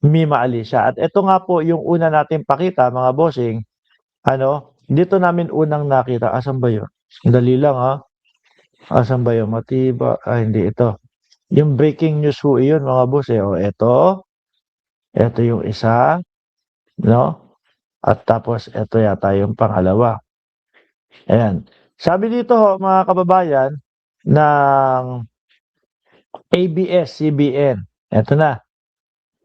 Mima Alicia. At ito nga po yung una natin pakita, mga bossing. Dito namin unang nakita. Asan ba yun? Dali lang ha. Asan ba yun? Matiba. Hindi ito. Yung breaking news ho yun, mga boss. O, ito. Ito yung isa. No? At tapos, ito yata yung pangalawa. Ayan. Sabi dito ho, mga kababayan, ng ABS-CBN. Ito na.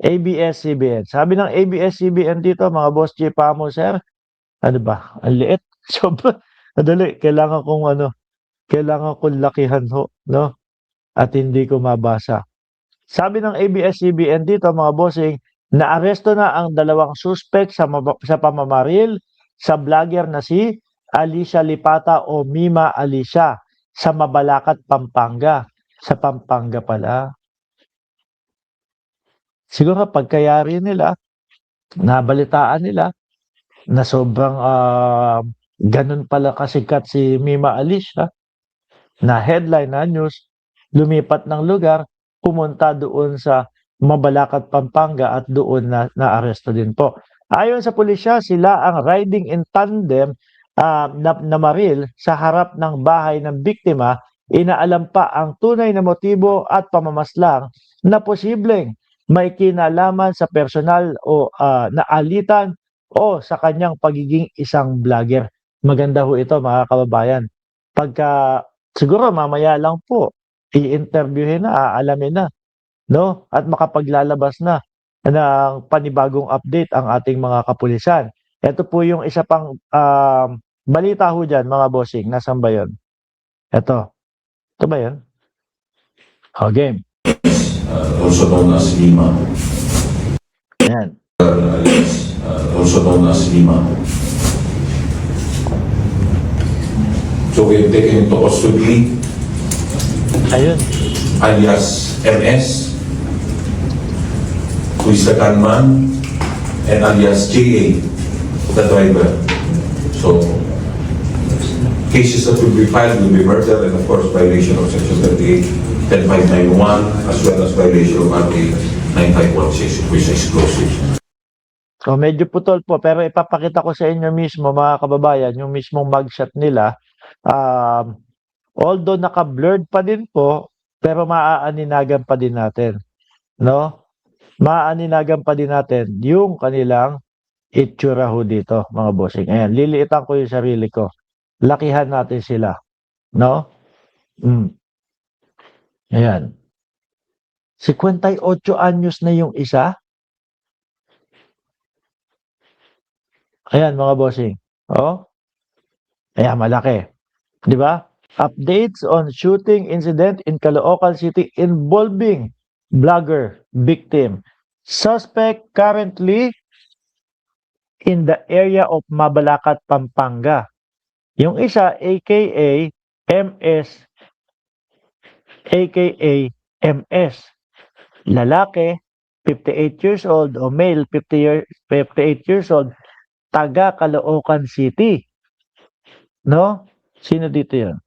ABS-CBN. Sabi ng ABS-CBN dito, mga boss G. Pamo, sir, ano ba? Ang liit. Sobra. Madali. Kailangan kong lakihan ho, no? At hindi ko mabasa. Sabi ng ABS-CBN dito, mga bossing, naaresto na ang dalawang suspect sa pamamaril sa vlogger na si Alicia Lipata o Mima Alicia sa Mabalacat, Pampanga. Sa Pampanga pala. Siguro pagkayari nila, nabalitaan nila na sobrang ganun pala kasikat si Mima Alicia na headline na news, lumipat ng lugar, pumunta doon sa Mabalacat, Pampanga at doon na naaresto din po. Ayon sa pulisya, sila ang riding in tandem na maril sa harap ng bahay ng biktima. Inaalam pa ang tunay na motibo at pamamaslang na posibleng may kinalaman sa personal o na alitan o sa kanyang pagiging isang vlogger. Maganda ho ito, mga kababayan. Siguro mamaya lang po, i-interviewin na, aalamin na, no? At makapaglalabas na ng panibagong update ang ating mga kapulisan. Ito po yung isa pang balita ho dyan, mga bossing. Nasaan ba yun? Ito. Ito ba yun? Game. Also known as Lima. Ayan. Also known as Lima. So we have taken into custody Ayun. alias MS, who is the gunman, and alias JA, the driver. So cases that will be filed will be murder and of course violation of Section 38, 10591, as well as violation of RA 9516, which is explosive. So medyo putol po, pero ipapakita ko sa inyo mismo, mga kababayan, yung mismong mugshot nila. Although naka-blurred pa din po, pero maaaninagan pa din natin, no? Maaaninagan pa din natin yung kanilang itsura ho dito, mga bossing. Ayan, liliitan ko yung sarili ko. Lakihan natin sila, no? Ayan. 58 anyos na yung isa. Ayan, mga bossing. Oh. Ayan, malaki. Di ba? Updates on shooting incident in Caloocan City involving vlogger victim. Suspect currently in the area of Mabalacat, Pampanga. Yung isa, aka MS, aka MS. Lalaki, 58 years old o male, 58 years old, taga Caloocan City. No? Sino dito yun?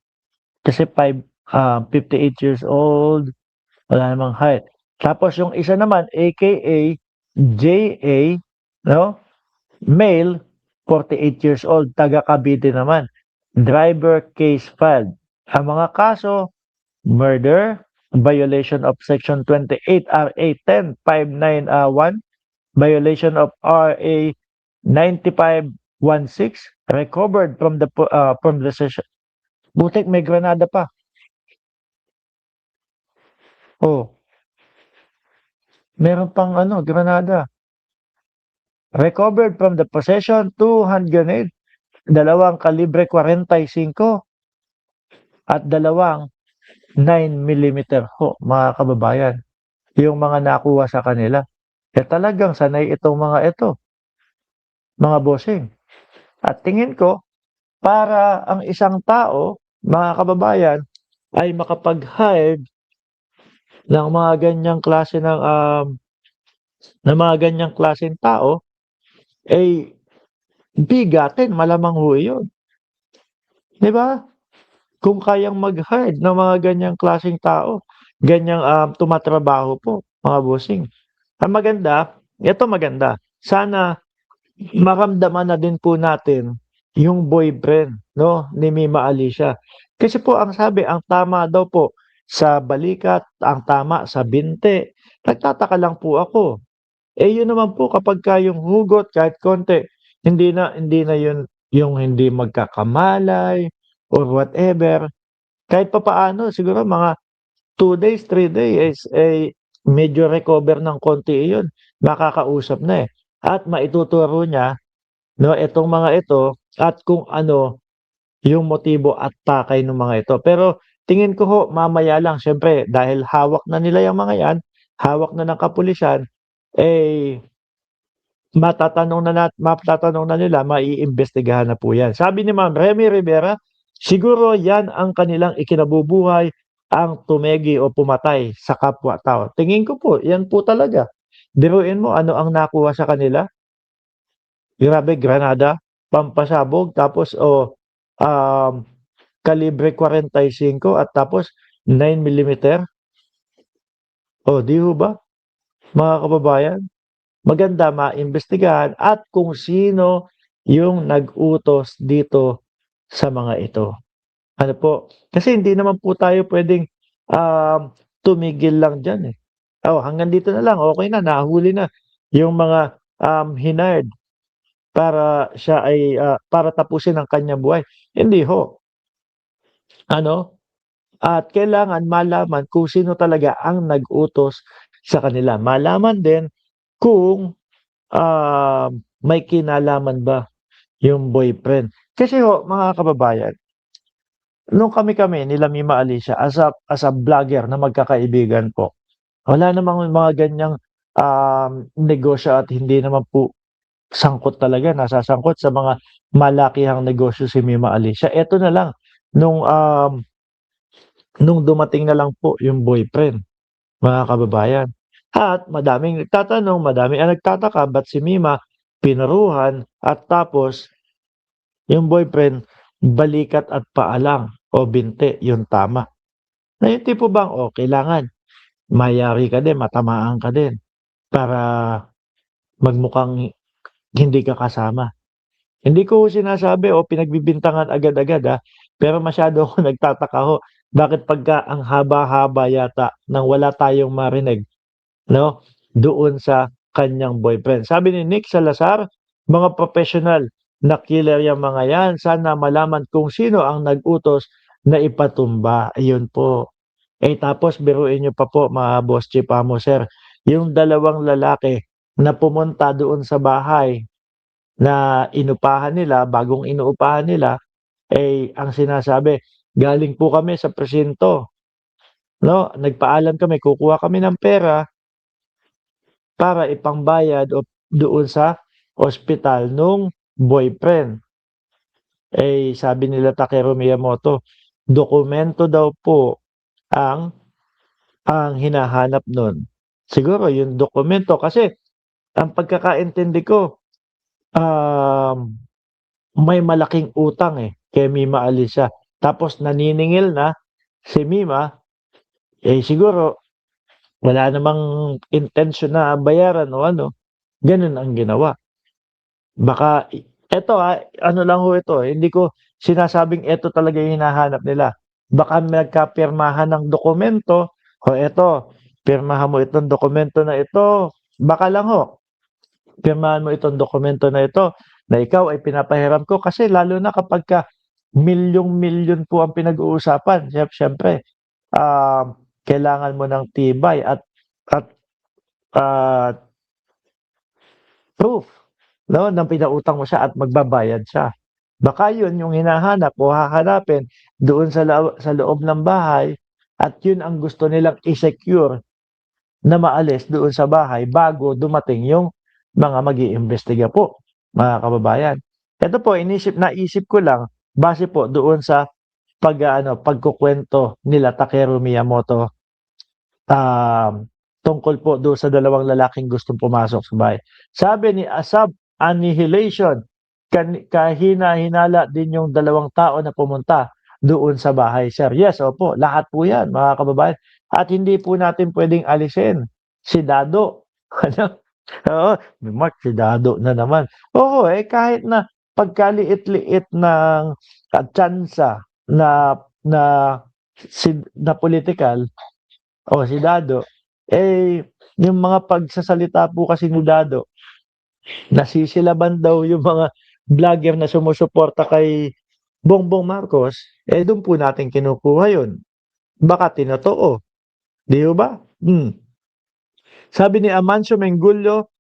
Kasi 58 years old, wala namang height. Tapos yung isa naman, aka JA, no? Male, 48 years old, taga Cavite naman. Driver case filed. Ang mga kaso, murder, violation of Section 28 RA 10591, violation of RA 9516, recovered from the session. Butik may granada pa. Oh. Meron pang granada. Recovered from the possession, 2 hand grenade, 2 kalibre 45 at 2 9mm ho, mga kababayan. Yung mga nakuha sa kanila. Talagang sanay itong mga ito, mga bossing. At tingin ko, para ang isang tao, mga kababayan, ay makapag-hide ng mga ganyang klase ng mga ganyang klaseng tao, bigatin, malamang ho yun. Di ba? Kung kayang mag-hide ng mga ganyang klaseng tao, ganyang tumatrabaho po, mga bossing. Ang maganda, Ito maganda. Sana maramdaman na din po natin yung boyfriend, no, ni Mima Alicia. Kasi po ang sabi, ang tama daw po sa balikat, ang tama sa binte. Nagtataka lang po ako. Eh yun naman po kapagka yung hugot kahit konti, hindi na yun yung hindi magkakamalay or whatever. Kahit papaano siguro mga 2 days, 3 days medyo recover ng konti iyon, makakausap na, eh. At maituturo niya, 'no, itong mga ito at kung ano yung motibo at pakay nung mga ito. Pero tingin ko ho mamaya lang siyempre dahil hawak na nila yang mga yan, hawak na ng kapulisan, eh, matatanong na nila, maiimbestigahan na po yan. Sabi ni Ma'am Remy Rivera, siguro yan ang kanilang ikinabubuhay, ang tumegi o pumatay sa kapwa-tao. Tingin ko po, yan po talaga. Biruin mo ano ang nakuha sa kanila? Grabe, granada, pampasabog, tapos kalibre 45 at tapos 9 mm. O, di ho ba, mga kababayan? Maganda maimbestigahan at kung sino yung nag-utos dito sa mga ito. Ano po, kasi hindi naman po tayo puwedeng, tumigil lang diyan, eh. Oh, hanggang dito na lang, okey na, nahuli na yung mga, hinhired para siya ay, para tapusin ang kanyang buhay. Hindi ho. Ano, at kailangan malaman kung sino talaga ang nag-utos sa kanila. Malaman din kung, may kinalaman ba yung boyfriend. Kasi ho, mga kababayan, nung kami-kami nila Mima Alicia as a vlogger na magkakaibigan po, wala namang mga ganiyang, negosyo at hindi naman po sangkot talaga, nasasangkot sa mga malakihang negosyo si Mima Alicia. Eto na lang, nung, nung dumating na lang po yung boyfriend, mga kababayan. At madaming nagtatanong, madaming ang nagtataka ba't si Mima pinaruhan at tapos yung boyfriend balikat at paa lang o binti yung tama. Na yung tipo bang, kailangan mayari ka din, matamaan ka din para magmukhang hindi ka kasama. Hindi ko sinasabi o pinagbibintangan agad-agad, pero masyado akong nagtataka ho, bakit pagka ang haba-haba yata ng wala tayong marinig, 'no, doon sa kanyang boyfriend. Sabi ni Nick Salazar, "Mga professional na killer yang mga yan, sana malaman kung sino ang nag-utos na ipatumba." Ayun po. Eh, tapos biruin niyo pa po mga boss Chipamo sir, yung dalawang lalaki na pumunta doon sa bahay na inupahan nila, bagong inuupahan nila, eh, ang sinasabi, "Galing po kami sa presinto, 'no, nagpaalam kami kukuha kami ng pera para ipangbayad o doon sa ospital nung boyfriend." Eh, sabi nila Takeru Miyamoto, dokumento daw po ang hinahanap nun. Siguro yung dokumento kasi ang pagkakaintindi ko, um, may malaking utang, eh, kay Mima Alicia. Tapos naniningil na si Mima, eh, siguro wala namang intensyon na bayaran o ano, gano'n ang ginawa. Baka eto, ano lang ho ito, hindi ko sinasabing eto talaga yung hinahanap nila. Baka nagkapirmahan ng dokumento, "O eto, pirmahan mo itong dokumento na ito." Baka lang ho, pirmahan mo itong dokumento na ito na ikaw ay pinapahiram ko kasi lalo na kapagka milyong-milyon po ang pinag-uusapan, siyempre, kailangan mo ng tibay at, ah, proof, 'no, ng pinautang mo siya at magbabayad siya. Baka 'yun yung hinahanap o hahanapin doon sa loob ng bahay at 'yun ang gusto nilang i-secure na maalis doon sa bahay bago dumating yung mga mag-iimbestiga po, mga kababayan. Ito po naisip ko lang base po doon sa pagkukuwento nila Takeru Miyamoto, tungkol po doon sa dalawang lalaking gustong pumasok sa bahay. Sabi ni Asab Annihilation, kahina-hinala din yung dalawang tao na pumunta doon sa bahay, sir. Yes, opo, lahat po yan, mga kababayan. At hindi po natin pwedeng alisin si Dado. Ano? Oo, Mark, si Dado na naman. Oo, kahit na pagkaliit-liit ng tsansa na na political o si Dado, yung mga pagsasalita po kasi ni Dado, nasisilaban daw yung mga vlogger na sumusuporta kay Bongbong Marcos, dun po natin kinukuha yun. Baka tinotoo, 'di ho ba? Sabi ni Amancio Mengulio,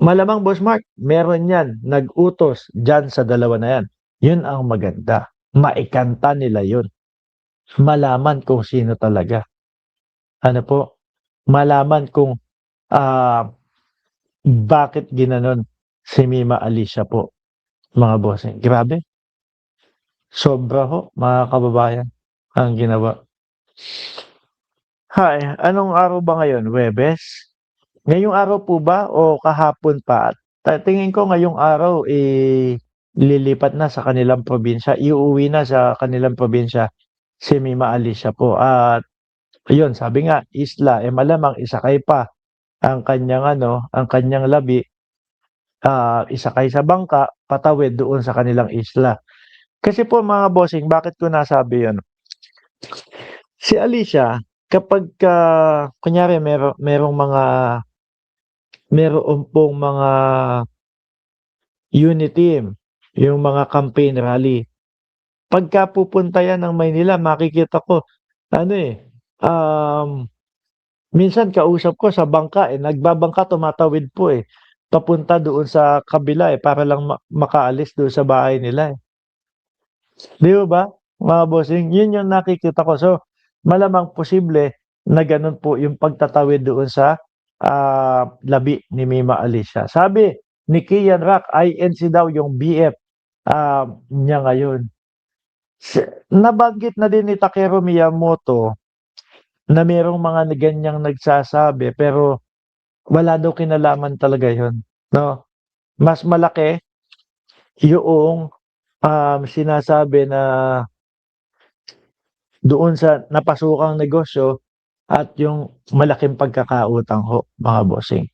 malamang Boss Mark, meron yan, nag-utos diyan sa dalawa na yan. Yun ang maganda. Maikanta nila yun. Malaman kung sino talaga. Ano po? Malaman kung ah, bakit ginanon si Mima Alicia po, mga bossing. Grabe. Sobra ho, mga kababayan, ang ginawa. Hi, anong araw ba ngayon? Huwebes? Ngayong araw po ba o kahapon pa? Tingin ko ngayong araw, lilipat na sa kanilang probinsya, iuwi na sa kanilang probinsya si Mima Alicia po. At ayun, sabi nga, isla, malamang isakay pa ang kanyang ano, ang kanyang labi, isakay sa bangka, patawid doon sa kanilang isla. Kasi po mga bossing, bakit ko nasabi yun? Si Alicia, kapagka kunyari meron pong mga unity team, yung mga campaign rally. Pagka pupunta yan ng Maynila, makikita ko, ano minsan kausap ko sa bangka, nagbabangka, tumatawid po papunta doon sa kabila para lang makaalis doon sa bahay nila. Di ba, mga bossing? Yun yung nakikita ko. So, malamang posible na ganun po yung pagtatawid doon sa labi ni Mima Alicia. Sabi ni Kian Rock, INC daw yung BF niya ngayon. Nabanggit na din ni Takeru Miyamoto na merong mga ganyang nagsasabi pero wala daw kinalaman talaga yun. No? Mas malaki yung sinasabi na doon sa napasukang negosyo at yung malaking pagkakautang ho, mga bossing.